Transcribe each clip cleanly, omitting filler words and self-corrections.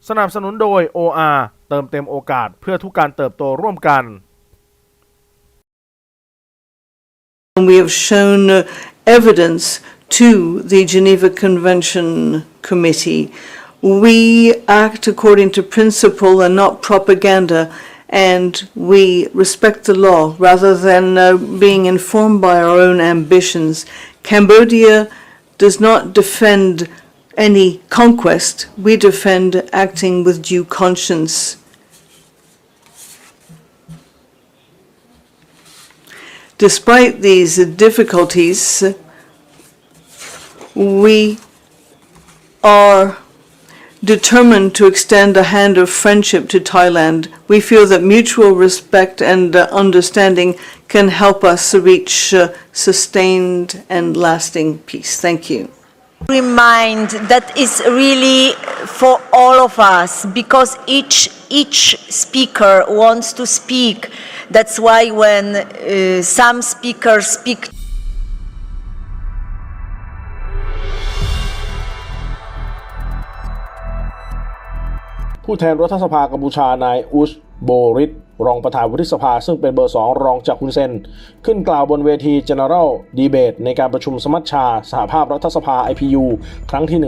สนับสนุนโดย OR เติมเต็มโอกาสเพื่อทุกการเติบโตร่วมกัน We have shown evidence to the Geneva Convention Committee. We act according to principle and not propaganda, and we respect the law rather than being informed by our own ambitions. Cambodia does not defend any conquest. We defend acting with due conscience. Despite these difficulties, we are determined to extend a hand of friendship to Thailand. We feel that mutual respect and understanding can help us reach sustained and lasting peace. Thank you. Remind that is really for all of us because each speaker wants to speak. That's why when some speakers speakผู้แทนรัฐสภากัมพูชานายอุชโบริทรองประธานวุฒิสภาซึ่งเป็นเบอร์2รองจากฮุนเซนขึ้นกล่าวบนเวที General Debate ในการประชุมสมัชชาสหภาพรัฐสภา Ipu ครั้งที่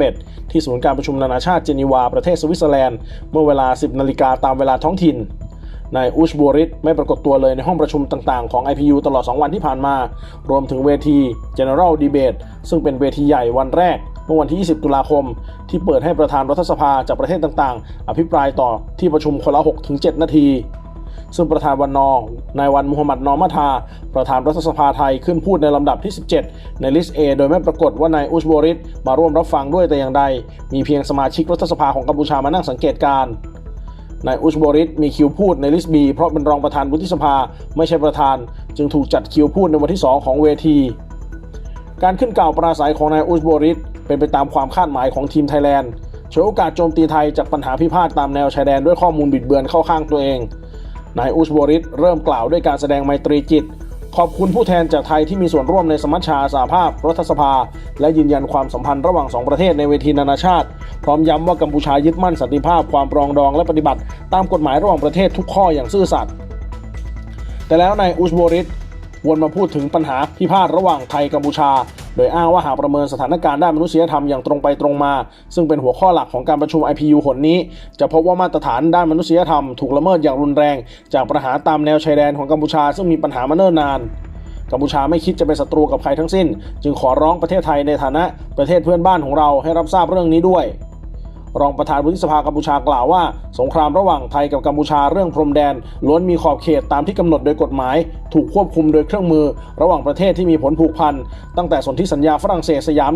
151ที่ศูนย์การประชุมนานาชาติเจนีวาประเทศสวิตเซอร์แลนด์เมื่อเวลา 10 นาฬิกาตามเวลาท้องถิ่นนายอุชโบริทไม่ปรากฏตัวเลยในห้องประชุมต่างๆของ Ipu ตลอด2วันที่ผ่านมารวมถึงเวที General Debate ซึ่งเป็นเวทีใหญ่วันแรกเมื่อวันที่20 ตุลาคมที่เปิดให้ประธานรัฐสภาจากประเทศต่างๆอภิปรายต่อที่ประชุมคนละ 6-7 นาทีซึ่งประธานวันนายวันมูฮัมหมัดนอมัทาประธานรัฐสภาไทยขึ้นพูดในลำดับที่17ในลิสต์ A โดยไม่ปรากฏว่านายอุชโบริทมาร่วมรับฟังด้วยแต่อย่างใดมีเพียงสมาชิกรัฐสภาของกัมพูชามานั่งสังเกตการณ์นายอุชโบริทมีคิวพูดในลิสต์ B เพราะเป็นรองประธานวุฒิสภาไม่ใช่ประธานจึงถูกจัดคิวพูดในวันที่2ของเวทีการขึ้นกล่าวปราศรัยของนายอุชโบริทเป็นไปตามความคาดหมายของทีมไทยแลนด์ฉวยโอกาสโจมตีไทยจากปัญหาพิพาทตามแนวชายแดนด้วยข้อมูลบิดเบือนเข้าข้างตัวเองนายอุชโบริทเริ่มกล่าวด้วยการแสดงไมตรีจิตขอบคุณผู้แทนจากไทยที่มีส่วนร่วมในสมัชชาสหภาพรัฐสภาและยืนยันความสัมพันธ์ระหว่าง2ประเทศในเวทีนานาชาติพร้อมย้ำว่ากัมพูชายึดมั่นสันติภาพความปรองดองและปฏิบัติตามกฎหมายระหว่างประเทศทุกข้ออย่างซื่อสัตย์แต่แล้วนายอุชโบริทวนมาพูดถึงปัญหาพิพาทระหว่างไทยกัมพูชาโดยอ้างว่าหากประเมินสถานการณ์ด้านมนุษยธรรมอย่างตรงไปตรงมาซึ่งเป็นหัวข้อหลักของการประชุม IPU หนนี้จะพบว่ามาตรฐานด้านมนุษยธรรมถูกละเมิดอย่างรุนแรงจากปัญหาตามแนวชายแดนของกัมพูชาซึ่งมีปัญหามาเนิ่นนานกัมพูชาไม่คิดจะเป็นศัตรูกับใครทั้งสิ้นจึงขอร้องประเทศไทยในฐานะประเทศเพื่อนบ้านของเราให้รับทราบเรื่องนี้ด้วยรองประธานวุฒิสภากัมพูชากล่าวว่าสงครามระหว่างไทยกับกัมพูชาเรื่องพรมแดนล้วนมีขอบเขตตามที่กำหนดโดยกฎหมายถูกควบคุมโดยเครื่องมือระหว่างประเทศที่มีผลผูกพันตั้งแต่สนธิสัญญาฝรั่งเศสสยาม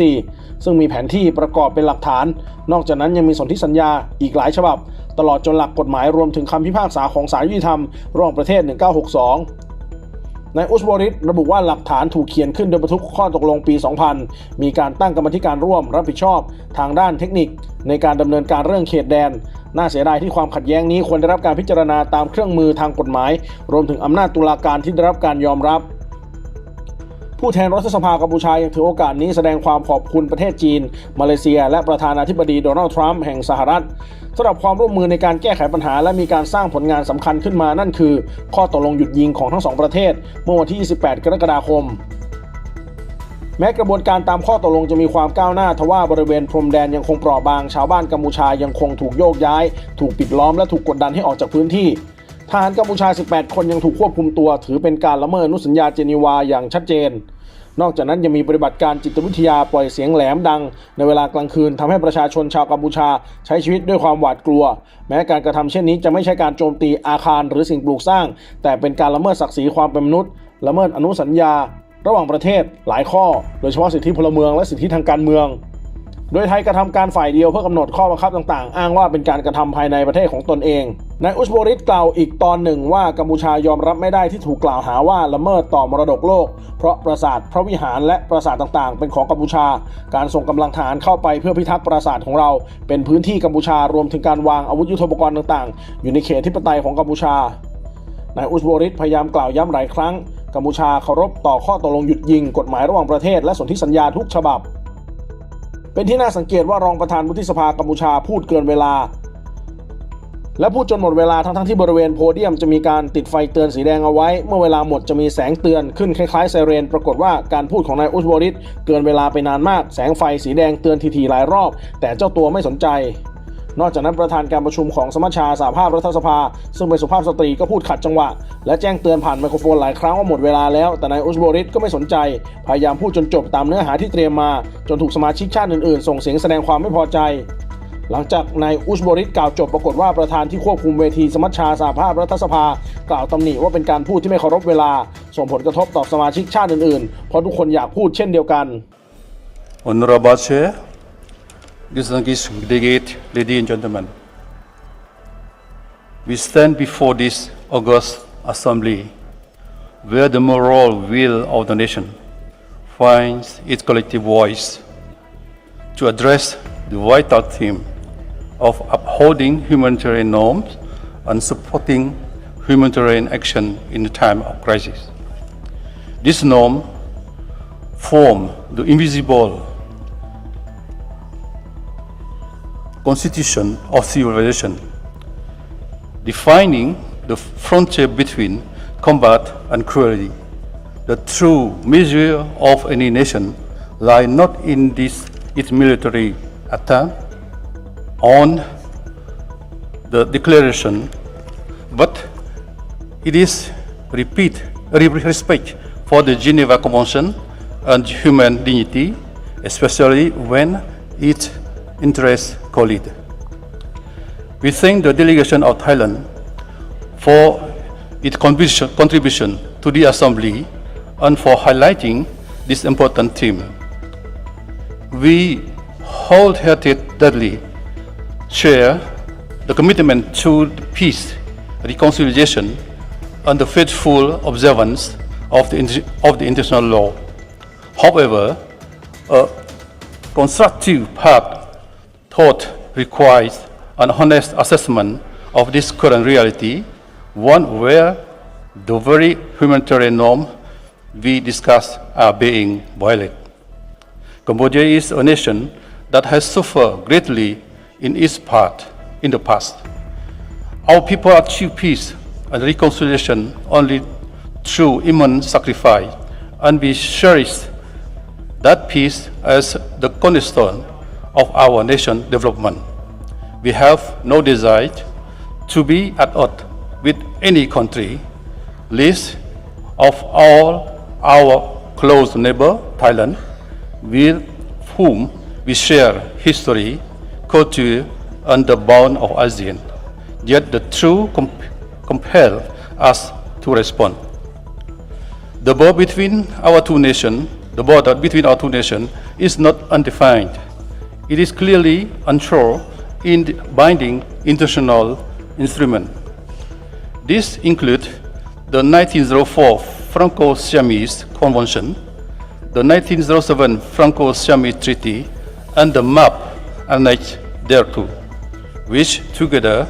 1904ซึ่งมีแผนที่ประกอบเป็นหลักฐานนอกจากนั้นยังมีสนธิสัญญาอีกหลายฉบับตลอดจนหลักกฎหมายรวมถึงคำพิพากษาของศาลยุติธรรมระหว่างประเทศ1962นายอุชโบริทระบุว่าหลักฐานถูกเขียนขึ้นโดยบันทึกข้อตกลงปี 2000 มีการตั้งกรรมธิการร่วมรับผิดชอบทางด้านเทคนิคในการดำเนินการเรื่องเขตแดนน่าเสียดายที่ความขัดแย้งนี้ควรได้รับการพิจารณาตามเครื่องมือทางกฎหมายรวมถึงอำนาจตุลาการที่ได้รับการยอมรับผู้แทนรัฐสภากัมพูชายังถือโอกาสนี้แสดงความขอบคุณประเทศจีนมาเลเซียและประธานาธิบดีโดนัลด์ทรัมป์แห่งสหรัฐสำหรับความร่วมมือในการแก้ไขปัญหาและมีการสร้างผลงานสำคัญขึ้นมานั่นคือข้อตกลงหยุดยิงของทั้ง2ประเทศเมื่อวันที่ 28 กรกฎาคมแม้กระบวนการตามข้อตกลงจะมีความก้าวหน้าทว่าบริเวณพรมแดนยังคงเปราะบางชาวบ้านกัมพูชายังคงถูกโยกย้ายถูกปิดล้อมและถูกกดดันให้ออกจากพื้นที่ทหารกัมพูชา 18 คนยังถูกควบคุมตัวถือเป็นการละเมิดอนุสัญญาเจนีวาอย่างชัดเจนนอกจากนั้นยังมีปฏิบัติการจิตวิทยาปล่อยเสียงแหลมดังในเวลากลางคืนทำให้ประชาชนชาวกัมพูชาใช้ชีวิตด้วยความหวาดกลัวแม้การกระทำเช่นนี้จะไม่ใช่การโจมตีอาคารหรือสิ่งปลูกสร้างแต่เป็นการละเมิดศักดิ์ศรีความเป็นมนุษย์ละเมิดอนุสัญญาระหว่างประเทศหลายข้อโดยเฉพาะสิทธิพลเมืองและสิทธิทางการเมืองโดยไทยกระทำการฝ่ายเดียวเพื่อกำหนดข้อบังคับต่างๆอ้างว่าเป็นการกระทำภายในประเทศของตนเองนายอุชโบริทกล่าวอีกตอนหนึ่งว่ากัมพูชายอมรับไม่ได้ที่ถูกกล่าวหาว่าละเมิดต่อมรดกโลกเพราะปราสาทพระวิหารและปราสาทต่างๆเป็นของกัมพูชาการส่งกำลังทหารเข้าไปเพื่อพิทักษ์ปราสาทของเราเป็นพื้นที่กัมพูชารวมถึงการวางอาวุธยุทโธปกรณ์ต่างๆอยู่ในเขตอธิปไตยของกัมพูชานายอุชโบริทพยายามกล่าวย้ำหลายครั้งกัมพูชาเคารพต่อข้อตกลงหยุดยิงกฎหมายระหว่างประเทศและสนธิสัญญาทุกฉบับ เป็นที่น่าสังเกตว่ารองประธานวุฒิสภากัมพูชาพูดเกินเวลาและพูดจนหมดเวลาทั้งที่บริเวณโพเดียมจะมีการติดไฟเตือนสีแดงเอาไว้เมื่อเวลาหมดจะมีแสงเตือนขึ้นคล้ายๆไซเรนปรากฏว่าการพูดของนายอุชโบริตเกินเวลาไปนานมากแสงไฟสีแดงเตือนทีๆหลายรอบแต่เจ้าตัวไม่สนใจนอกจากนั้นประธานการประชุมของสมัชชาสหภาพรัฐสภาซึ่งเป็นสุภาพสตรีก็พูดขัดจังหวะและแจ้งเตือนผ่านไมโครโฟนหลายครั้งว่าหมดเวลาแล้วแต่นายอุชโบริตก็ไม่สนใจพยายามพูดจนจบตามเนื้อหาที่เตรียมมาจนถูกสมาชิกชาติอื่นๆส่งเสียงแสดงความไม่พอใจหลังจากนายอุชโบริตกล่าวจบปรากฏว่าประธานที่ควบคุมเวทีสมัชชาสหภาพรัฐสภากล่าวตำหนิว่าเป็นการพูดที่ไม่เคารพเวลาส่งผลกระทบต่อสมาชิกชาติอื่นๆเพราะทุกคนอยากพูดเช่นเดียวกัน Honorable Chair, distinguished delegate, ladies and gentlemen, we stand before this august assembly where the moral will of the nation finds its collective voice to address the vital theme of upholding humanitarian norms and supporting humanitarian action in a time of crisis. This norm form the invisible constitution of civilization, defining the frontier between combat and cruelty. The true measure of any nation lies not in its military attack on the declaration, but it is respect for the Geneva Convention and human dignity, especially when its interests collide. We thank the delegation of Thailand for its contribution to the Assembly and for highlighting this important theme. We wholeheartedly share the commitment to peace, reconciliation, and the faithful observance of the international law. However, a constructive path thought requires an honest assessment of this current reality, one where the very humanitarian norms we discuss are being violated. Cambodia is a nation that has suffered greatly in the past. Our people achieve peace and reconciliation only through immense sacrifice, and we cherish that peace as the cornerstone of our nation's development. We have no desire to be at odds with any country, least of all our close neighbor, Thailand, with whom we share history, culture, and the bond of ASEAN. Yet the truth compels us to respond. The border between our two nations is not undefined. It is clearly unsure in the binding international instrument. This includes the 1904 Franco-Siamese Convention, the 1907 Franco-Siamese Treaty, and the map annexed thereto, which together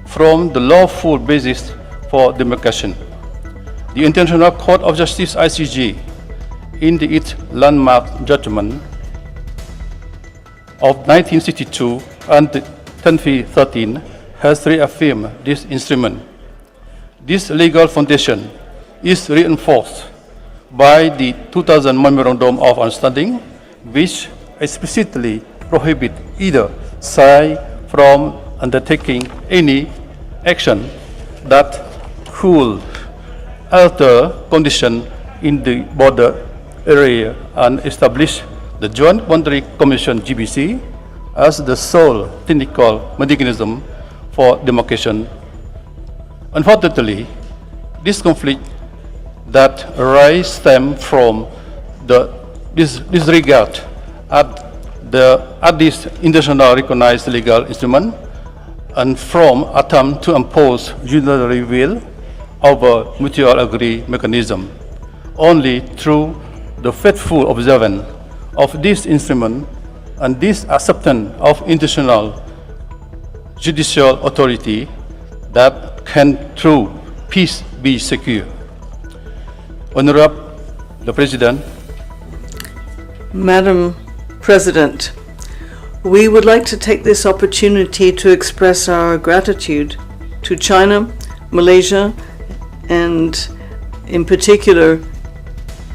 form the lawful basis for demarcation. The International Court of Justice (ICJ), in its landmark judgment of 1962 and 2013, has reaffirmed this instrument. This legal foundation is reinforced by the 2000 Memorandum of Understanding, which explicitly prohibits either side from undertaking any action that could alter conditions in the border area and establish the Joint Boundary Commission (GBC) as the sole technical mechanism for demarcation. Unfortunately, this conflict that arise stem from the disregard at this international recognized legal instrument and from attempt to impose unilateral will over mutual agree mechanism. Only through the faithful observance of this instrument and this acceptance of international judicial authority that can true peace be secure. Honorable the President, Madam President, We would like to take this opportunity to express our gratitude to China, Malaysia, and in particular,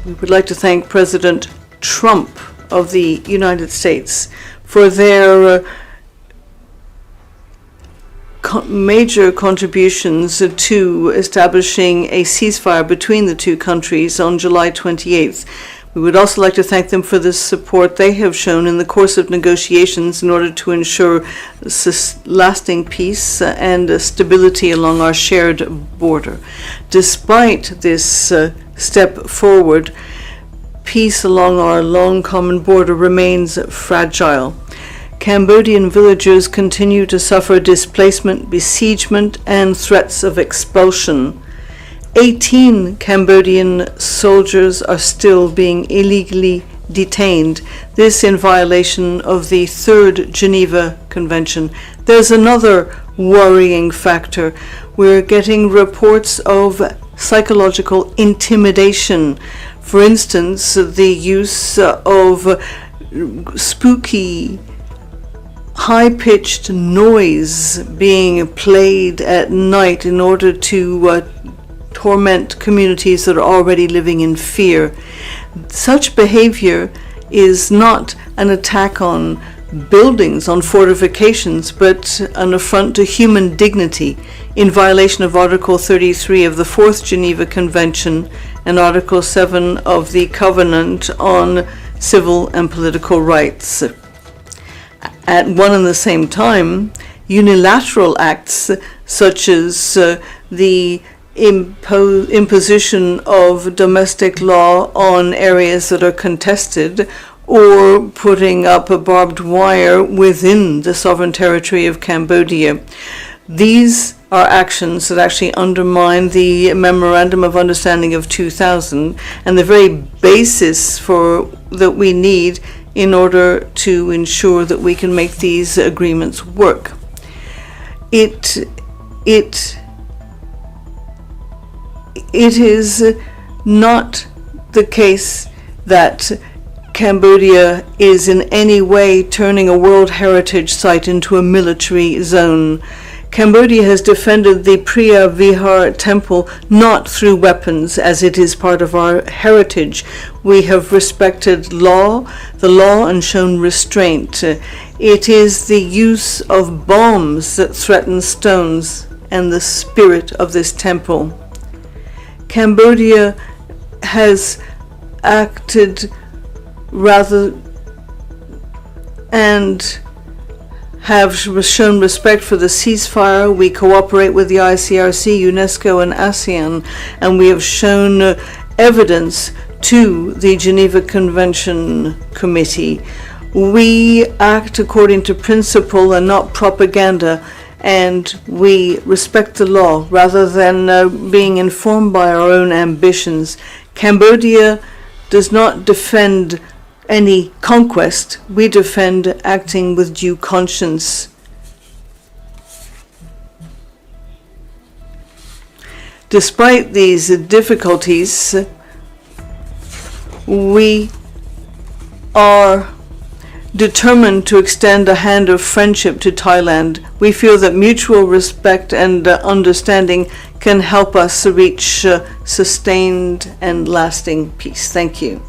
we would like to thank President Trump of the United States for their major contributions to establishing a ceasefire between the two countries on July 28th. We would also like to thank them for the support they have shown in the course of negotiations in order to ensure lasting peace and stability along our shared border. Despite this step forward, peace along our long common border remains fragile. Cambodian villagers continue to suffer displacement, besiegement, and threats of expulsion. 18 Cambodian soldiers are still being illegally detained, this in violation of the Third Geneva Convention. There's another worrying factor. We're getting reports of psychological intimidation. For instance, the use of spooky, high-pitched noise being played at night in order to torment communities that are already living in fear. Such behavior is not an attack on buildings, on fortifications, but an affront to human dignity in violation of Article 33 of the Fourth Geneva Convention and Article 7 of the Covenant on Civil and Political Rights. At one and the same time, unilateral acts such as the imposition of domestic law on areas that are contested, or putting up a barbed wire within the sovereign territory of Cambodia. These are actions that actually undermine the Memorandum of Understanding of 2000 and the very basis that we need in order to ensure that we can make these agreements work. It is not the case that Cambodia is in any way turning a World Heritage Site into a military zone. Cambodia has defended the Priya Vihar temple not through weapons, as it is part of our heritage. We have respected the law, and shown restraint. It is the use of bombs that threaten stones and the spirit of this temple. Cambodia has acted rather and have shown respect for the ceasefire. We cooperate with the ICRC, UNESCO, and ASEAN, and we have shown evidence to the Geneva Convention Committee. We act according to principle and not propaganda, and we respect the law rather than being informed by our own ambitions. Cambodia does not defend any conquest. We defend acting with due conscience. Despite these difficulties, we are determined to extend a hand of friendship to Thailand. We feel that mutual respect and understanding can help us reach sustained and lasting peace. Thank you.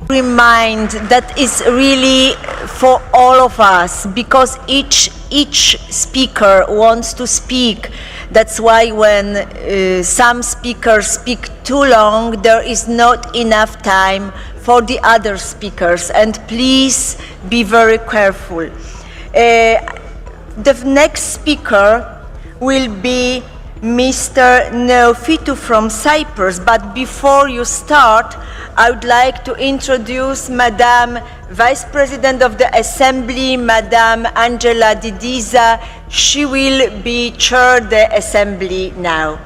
Remind that is really for all of us, because each speaker wants to speak. That's why when some speakers speak too long, there is not enough time for the other speakers, and please be very careful. The next speaker will be Mr. Neofitu from Cyprus, but before you start, I would like to introduce Madame Vice President of the Assembly, Madame Angela Didiza. She will be chair the Assembly now.